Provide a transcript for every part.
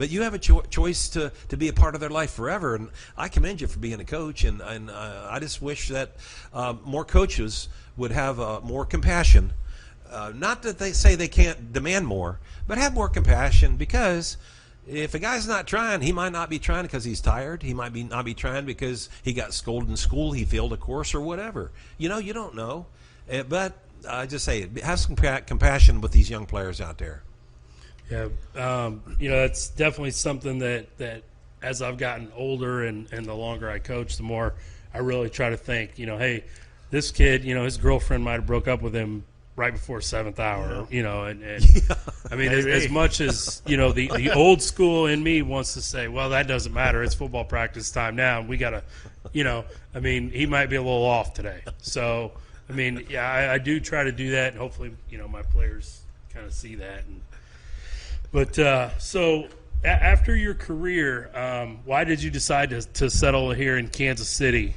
But you have a choice to be a part of their life forever, and I commend you for being a coach. And I just wish that more coaches would have more compassion. Not that they say they can't demand more, but have more compassion, because if a guy's not trying, he might not be trying because he's tired. He might not be trying because he got scolded in school, he failed a course or whatever. You don't know. But I just say, have some compassion with these young players out there. Yeah, that's definitely something that as I've gotten older and the longer I coach, the more I really try to think, hey, this kid, his girlfriend might have broke up with him right before seventh hour, and I mean, as much as, the old school in me wants to say, well, that doesn't matter. It's football practice time now. We got to, he might be a little off today. So, I do try to do that, and hopefully, my players kind of see that. But so after your career, why did you decide to settle here in Kansas City?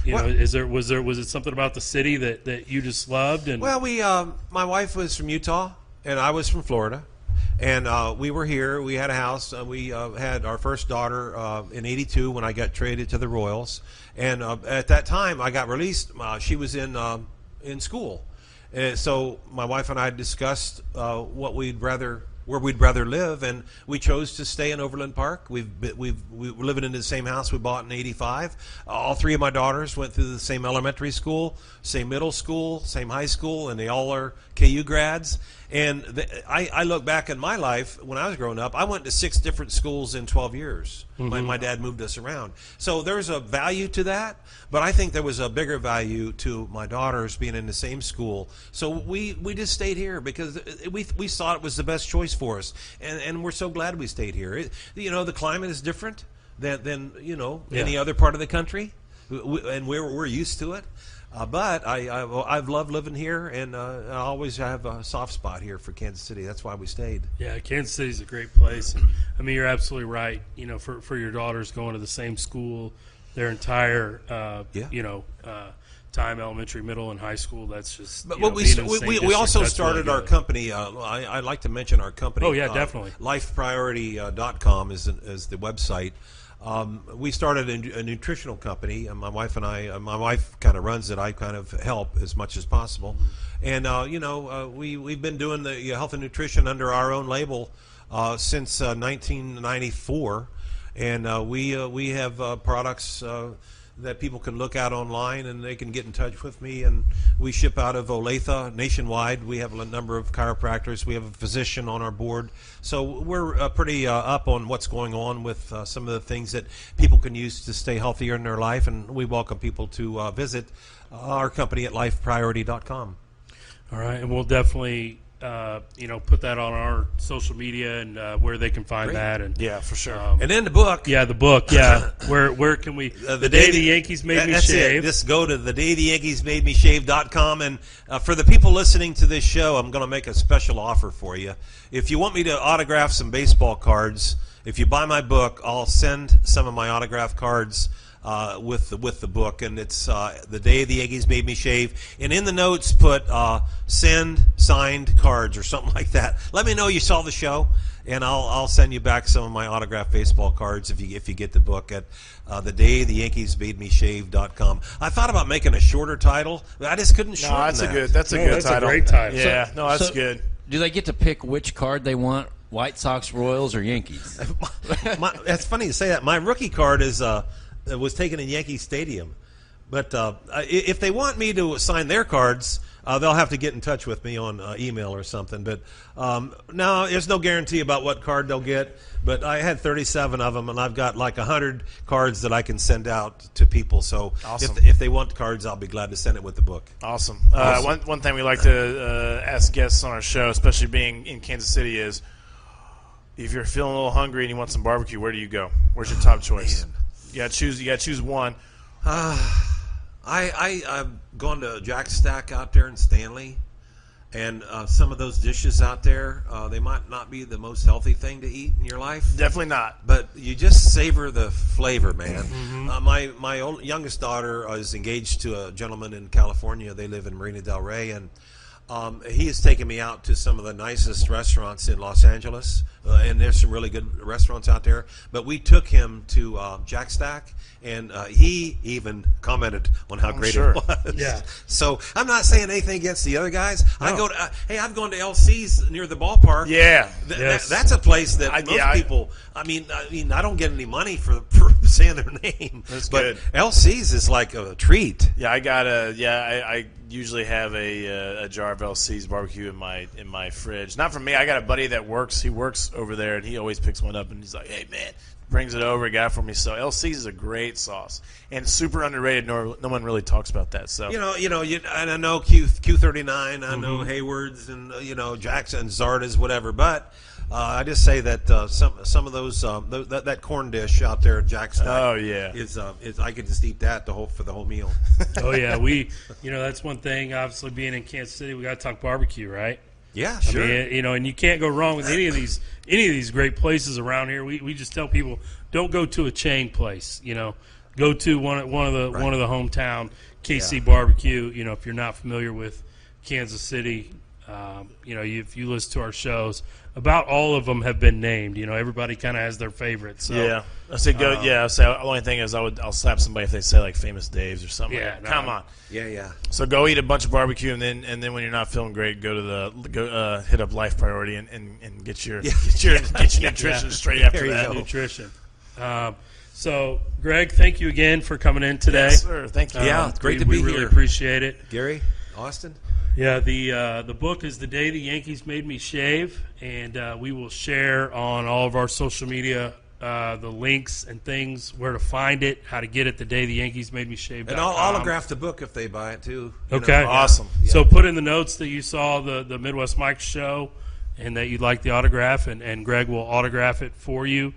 Was it something about the city that you just loved? And well, my wife was from Utah and I was from Florida, and we were here. We had a house. We had our first daughter in '82 when I got traded to the Royals, and at that time I got released. She was in school. So my wife and I discussed where we'd rather live, and we chose to stay in Overland Park. We were living in the same house we bought in '85. All three of my daughters went through the same elementary school, same middle school, same high school, and they all are KU grads. And I look back in my life when I was growing up, I went to 6 different schools in 12 years. Mm-hmm. My dad moved us around. So there's a value to that, but I think there was a bigger value to my daughters being in the same school. So we just stayed here because we thought it was the best choice for us. And we're so glad we stayed here. The climate is different than any other part of the country, and we're used to it. But I've loved living here, and I always have a soft spot here for Kansas City. That's why we stayed. Yeah, Kansas City's a great place. And, you're absolutely right. For your daughters going to the same school their entire, time, elementary, middle, and high school. That's just. But we also started our company. I'd like to mention our company. Oh yeah, definitely. LifePriority.com is the website. We started a nutritional company, and my wife and I. My wife kind of runs it. I kind of help as much as possible, and we've been doing the health and nutrition under our own label since 1994, and we have products that people can look at online, and they can get in touch with me. And we ship out of Olathe nationwide. We have a number of chiropractors. We have a physician on our board. So we're pretty up on what's going on with some of the things that people can use to stay healthier in their life. And we welcome people to visit our company at lifepriority.com. All right, and we'll definitely put that on our social media and where they can find that. And yeah, for sure. And then the book. Yeah, the book. Yeah, where can we? The Day the Yankees Made Me Shave. Just go to thedaytheyankeesmademeshave.com. And for the people listening to this show, I'm going to make a special offer for you. If you want me to autograph some baseball cards, if you buy my book, I'll send some of my autograph cards with the book, and it's The Day the Yankees Made Me Shave. And in the notes, put send signed cards or something like that. Let me know you saw the show, and I'll send you back some of my autographed baseball cards if you get the book at thedaytheyankeesmademeshave.com. I thought about making a shorter title, but I just couldn't shorten that. That's a good title. A great title. Yeah, that's good. Do they get to pick which card they want? White Sox, Royals, or Yankees? That's funny you say that. My rookie card was taken in Yankee Stadium, but if they want me to sign their cards, they'll have to get in touch with me on email or something. But no, there's no guarantee about what card they'll get. But I had 37 of them, and I've got like 100 cards that I can send out to people. So awesome. If they want cards, I'll be glad to send it with the book. Awesome. One thing we like to ask guests on our show, especially being in Kansas City, is if you're feeling a little hungry and you want some barbecue, where do you go? Where's your top choice? Man. You got to choose one. I've gone to Jack Stack out there in Stanley, and some of those dishes out there, they might not be the most healthy thing to eat in your life. Definitely not. But you just savor the flavor, man. Mm-hmm. My youngest daughter is engaged to a gentleman in California. They live in Marina del Rey, and he has taken me out to some of the nicest restaurants in Los Angeles, and there's some really good restaurants out there. But we took him to Jack Stack, and he even commented on how great sure. it was. Yeah. So I'm not saying anything against the other guys. I go to I've gone to LC's near the ballpark. Yeah. Yes. That's a place that most people. I mean, I don't get any money for saying their name. That's but good. LC's is like a treat. Yeah, I usually have a jar of LC's barbecue in my fridge. Not from me. I got a buddy that works. He works over there, and he always picks one up, and he's like, "Hey, man," brings it over, got it for me. So LC's is a great sauce and super underrated. No one really talks about that. So And I know Q39. I know Hayward's and Jackson, Zarda's, whatever. But I just say that some of those that corn dish out there at Jack's. Oh, yeah. is I could just eat that for the whole meal. Oh yeah, that's one thing. Obviously, being in Kansas City, we got to talk barbecue, right? Yeah, sure. I mean, and you can't go wrong with any of these great places around here. We just tell people, don't go to a chain place. Go to one of the hometown KC barbecue. If you're not familiar with Kansas City, if you listen to our shows, about all of them have been named. Everybody kind of has their favorites. So, yeah, I say go. I say the only thing is I'll slap somebody if they say like Famous Dave's or something. Yeah, like that. Come on. Yeah. So go eat a bunch of barbecue, and then when you're not feeling great, go hit up Life Priority and get your nutrition straight after There you that. go. Nutrition. So, Greg, thank you again for coming in today. Yes, sir. Thank you. Yeah, it's great to we be really here. appreciate it. Gary, Austin. Yeah, the book is The Day the Yankees Made Me Shave, and we will share on all of our social media the links and things, where to find it, how to get it, The Day the Yankees Made Me Shave. And I'll autograph the book if they buy it too. Okay. Awesome. Yeah. So put in the notes that you saw the Midwest Mike show and that you'd like the autograph, and Greg will autograph it for you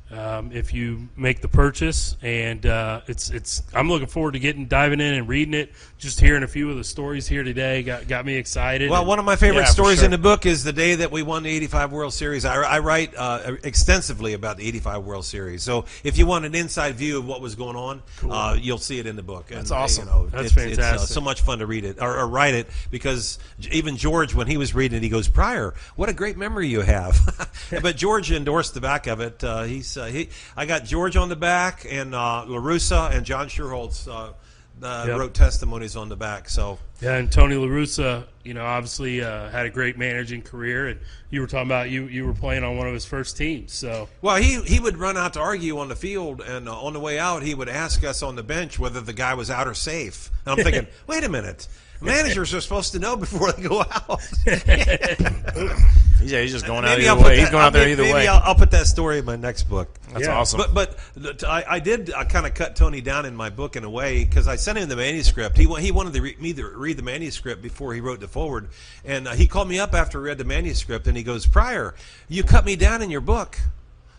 if you make the purchase. And I'm looking forward to diving in and reading it. Just hearing a few of the stories here today got me excited. Well, one of my favorite Yeah, for stories sure. in the book is the day that we won the 85 World Series. I write extensively about the 85 World Series. So if you want an inside view of what was going on, you'll see it in the book. And, That's awesome. That's it's fantastic. so much fun to read it or write it, because even George, when he was reading it, he goes, "Pryor, what a great memory you have." But George endorsed the back of it. I got George on the back, and LaRussa and John Schuerholz wrote testimonies on the back. So Yeah, and Tony La Russa, obviously had a great managing career, and you were talking about you were playing on one of his first teams. So well, he would run out to argue on the field, and on the way out, he would ask us on the bench whether the guy was out or safe. And I'm thinking, wait a minute. Managers are supposed to know before they go out. Yeah, he's just going out Maybe either I'll put way. that- He's going out there either maybe way. I'll put that story in my next book. That's Yeah. awesome. But I did kind of cut Tony down in my book in a way, because I sent him the manuscript. He wanted me to read the manuscript before he wrote the forward, and he called me up after he read the manuscript, and he goes, "Pryor, you cut me down in your book."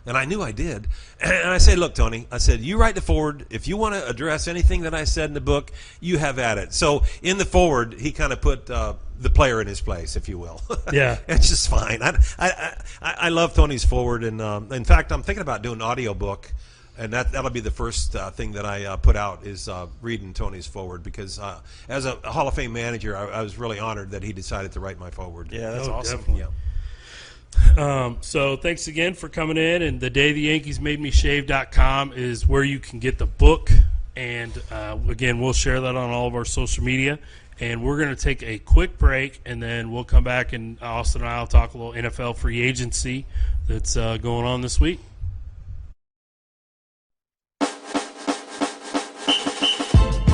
And I knew I did. And I said, "Look, Tony," I said, "you write the forward. If you want to address anything that I said in the book, you have at it." So in the forward, he kind of put the player in his place, if you will. Yeah. It's just fine. I love Tony's forward. And in fact, I'm thinking about doing an audio book. And that'll be the first thing that I put out is reading Tony's forward, because as a Hall of Fame manager, I was really honored that he decided to write my forward. Yeah, that's Oh, awesome. definitely. Yeah. So thanks again for coming in, and the day the Yankees made me shave.com is where you can get the book. And again, we'll share that on all of our social media. And we're going to take a quick break, and then we'll come back, and Austin and I will talk a little NFL free agency that's going on this week.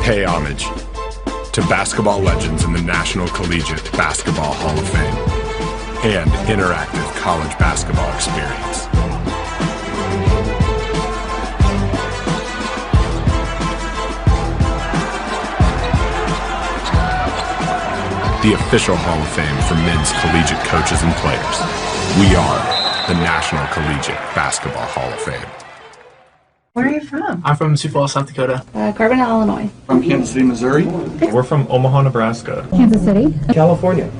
Pay homage to basketball legends in the National Collegiate Basketball Hall of Fame and interactive college basketball experience. The official Hall of Fame for men's collegiate coaches and players. We are the National Collegiate Basketball Hall of Fame. Where are you from? I'm from Sioux Falls, South Dakota. Carbondale, Illinois. From Kansas City, Missouri. We're from Omaha, Nebraska. Kansas City. California.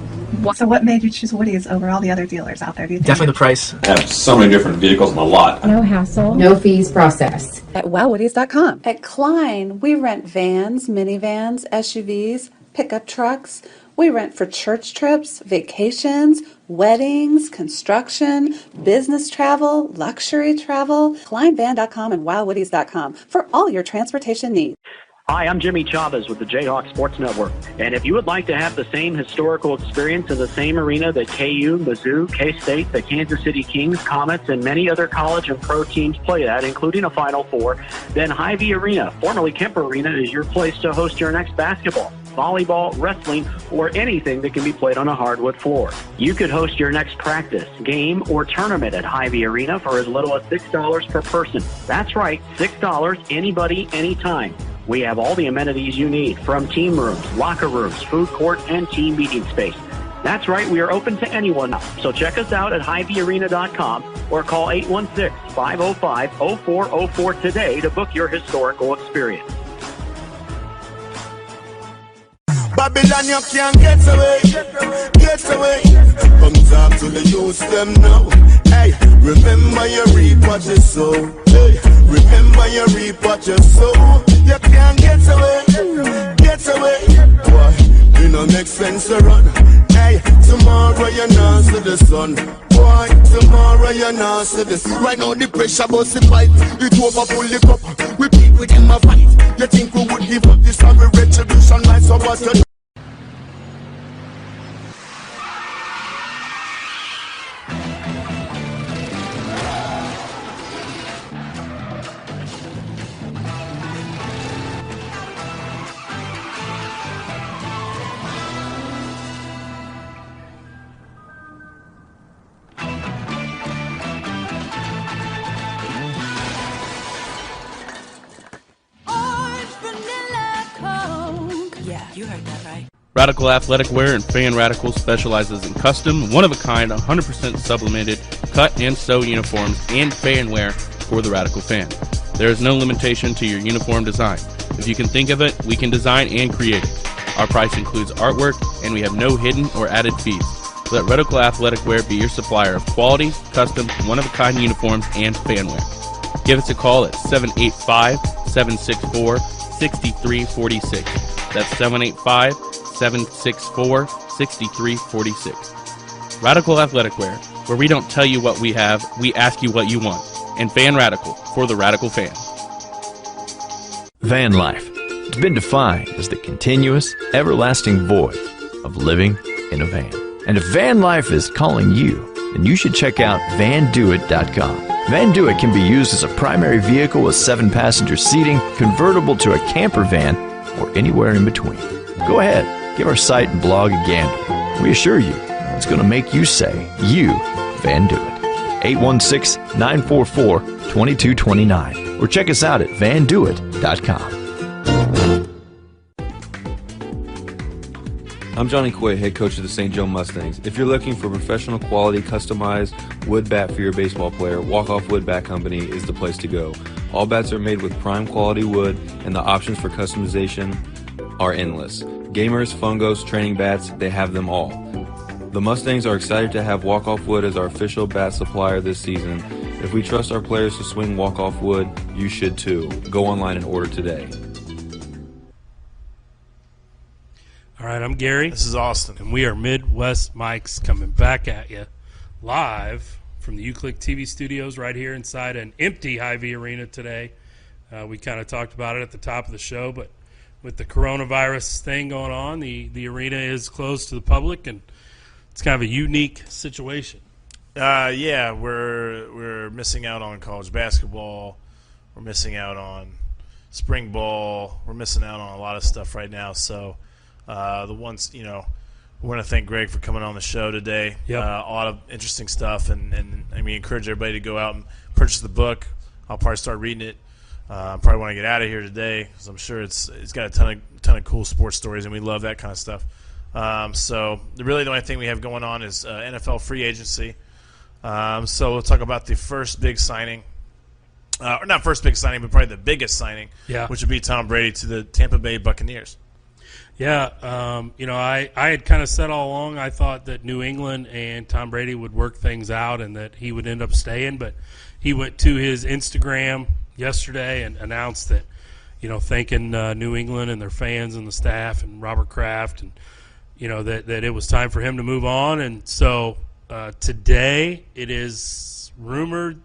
So what made you choose Woody's over all the other dealers out there, do you think? Definitely the price. I have so many different vehicles in the lot. No hassle. No fees processed. At wowwoodies.com. At Klein, we rent vans, minivans, SUVs, pickup trucks. We rent for church trips, vacations, weddings, construction, business travel, luxury travel. ClimbVan.com and WildWoodies.com for all your transportation needs. Hi, I'm Jimmy Chavez with the Jayhawk Sports Network. And if you would like to have the same historical experience in the same arena that KU, Mizzou, K-State, the Kansas City Kings, Comets, and many other college and pro teams play at, including a Final Four, then Hy-Vee Arena, formerly Kemper Arena, is your place to host your next basketball, volleyball, wrestling, or anything that can be played on a hardwood floor. You could host your next practice, game, or tournament at Hy-Vee Arena for as little as $6 per person. That's right, $6, anybody, anytime. We have all the amenities you need, from team rooms, locker rooms, food court, and team meeting space. That's right, we are open to anyone now. So check us out at HyVeeArena.com or call 816-505-0404 today to book your historical experience. Babylon, you can't get away. Come talk to the youth, them now. Hey, remember you reap what you sow. Hey, remember you reap what you sow. You can't get away. Boy, you know make sense to run. Hey, tomorrow you're not see the sun. Boy, tomorrow you're not see the sun. Right now the pressure bust the pipe. It over, pull the cup. We beat with them a fight. You think we would give up this sorry retribution? Like so what you do? Radical Athletic Wear and Fan Radical specializes in custom, one-of-a-kind, 100% sublimated, cut and sew uniforms and fan wear for the Radical fan. There is no limitation to your uniform design. If you can think of it, we can design and create it. Our price includes artwork, and we have no hidden or added fees. Let Radical Athletic Wear be your supplier of quality, custom, one-of-a-kind uniforms and fan wear. Give us a call at 785-764-6346. That's 785-764-6346. Radical Athletic Wear, where we don't tell you what we have, we ask you what you want. And Fan Radical, for the Radical fan. Van life. It's been defined as the continuous, everlasting voyage of living in a van. And if van life is calling you, then you should check out vandoit.com. Van Do It can be used as a primary vehicle with 7-passenger seating, convertible to a camper van, or anywhere in between. Go ahead, give our site and blog a gander. We assure you, it's going to make you say, you Van Do It. 816-944-2229. Or check us out at vandoit.com. I'm Johnny Quay, head coach of the St. Joe Mustangs. If you're looking for professional quality, customized wood bat for your baseball player, Walk Off Wood Bat Company is the place to go. All bats are made with prime quality wood, and the options for customization are endless. Gamers, fungos, training bats, they have them all. The Mustangs are excited to have Walk Off Wood as our official bat supplier this season. If we trust our players to swing Walk Off Wood, you should too. Go online and order today. All right, I'm Gary. This is Austin. And we are Midwest Mics coming back at you live from the UClick TV studios right here inside an empty Hy-Vee Arena today. We kind of talked about it at the top of the show, but with the coronavirus thing going on, the arena is closed to the public, and it's kind of a unique situation. Yeah, we're missing out on college basketball. We're missing out on spring ball. We're missing out on a lot of stuff right now. So the ones, we want to thank Greg for coming on the show today. Yep. A lot of interesting stuff, and we encourage everybody to go out and purchase the book. I'll probably start reading it. Probably want to get out of here today because I'm sure it's got a ton of cool sports stories, and we love that kind of stuff. So really the only thing we have going on is NFL free agency. So we'll talk about the first big signing, or not first big signing, but probably the biggest signing, which would be Tom Brady to the Tampa Bay Buccaneers. Yeah, I had kind of said all along I thought that New England and Tom Brady would work things out and that he would end up staying, but he went to his Instagram yesterday and announced that, thanking New England and their fans and the staff and Robert Kraft and that it was time for him to move on. And so today it is rumored